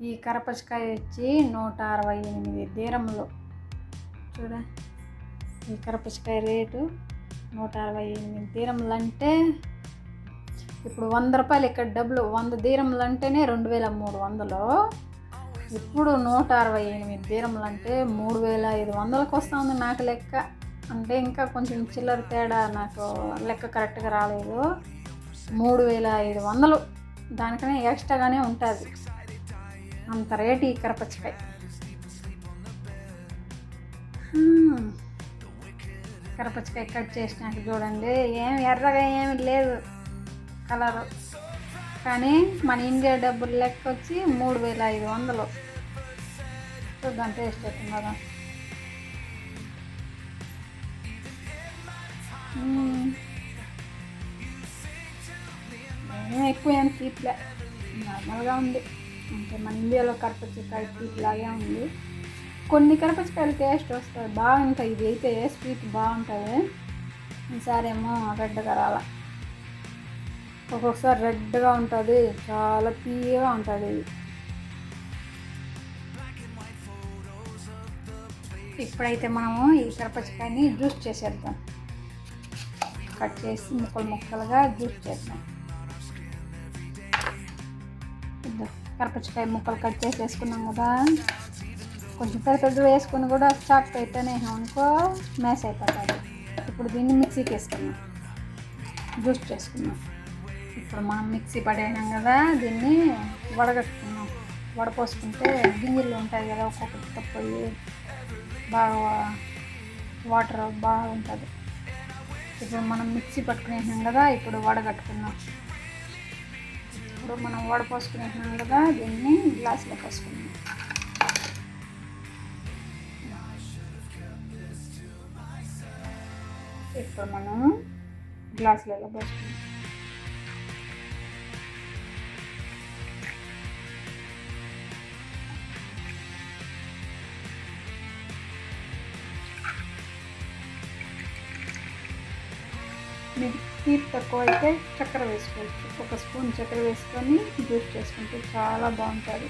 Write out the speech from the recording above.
ఈ కరపచ్చకాయ వచ్చి 168 దీరములు. చూడ, ఈ కరపచ్చకాయ రేటు 168 దీరములు అంటే ఇప్పుడు 100 రూపాయలు ఇక్కడ డబ్బులు. 100 దీరములు అంటేనే 2300. ఇప్పుడు 168 దీరములు అంటే 3500కి వస్తుంది నాకు లెక్క. అంటే ఇంకా కొంచెం చిల్లర తేడా, నాకు లెక్క కరెక్ట్గా రాలేదు. 3500 దానికనే ఎక్స్ట్రాగానే ఉంటుంది, అంత రేటు ఈ కరపచ్చకాయ. కరపచ్చకాయ కట్ చేసినాక చూడండి, ఏమి ఎర్రగా ఏమి లేదు కలరు, కానీ మన ఇండియా డబ్బులు లెక్క వచ్చి 3500. చూద్దాం టేస్ట్ అవుతుంది కదా. ఎక్కువ ఏం తీపిలే, నార్మల్గా ఉంది. అంటే మన ఇండియాలో కరపచ్చకాయ తీపిలాగే ఉంది. కొన్ని కరపచ్చకాయలు టేస్ట్ వస్తుంది, బాగుంటాయి. ఇది అయితే స్వీట్ బాగుంటుంది. ఈసారి ఏమో రెడ్గా రాలా, ఒక్కొక్కసారి రెడ్గా ఉంటుంది, చాలా తీయగా ఉంటుంది. ఇప్పుడైతే మనము ఈ కరపచ్చకాయని జ్యూస్ చేసేద్దాం. కట్ చేసి ముక్కలుగా జ్యూస్ చేద్దాం. కరపచ్చకాయ ముక్కలు కట్ చేసి వేసుకున్నాం కదా, కొంచెం పెద్ద వేసుకొని కూడా చాక్ పెట్టనే అనుకో మ్యాష్ అయిపోతుంది. ఇప్పుడు దీన్ని మిక్సీకి వేసుకున్నాం, జ్యూస్ చేసుకున్నాం. ఇప్పుడు మనం మిక్సీ పడేసినాం కదా, దీన్ని వడగట్టుకున్నాం. వడపోసుకుంటే గింజలు ఉంటాయి కదా, ఒక్కొక్కటి తప్పయి బాగా వాటర్ బాగా ఉంటుంది. ఇప్పుడు మనం మిక్సీ పట్టుకునేసినాం కదా, ఇప్పుడు వడగట్టుకున్నాం. ఇప్పుడు మనం వడపోసుకునేసినాం కదా, దీన్ని గ్లాసులో పోసుకున్నాం. ఇప్పుడు మనం గ్లాసులలో పోసుకున్నాం. మీకు తీపి తక్కువ అయితే చక్కెర వేసుకోవచ్చు. 1 స్పూన్ చక్కెర వేసుకొని జ్యూస్ చేసుకుంటే చాలా బాగుంటుంది.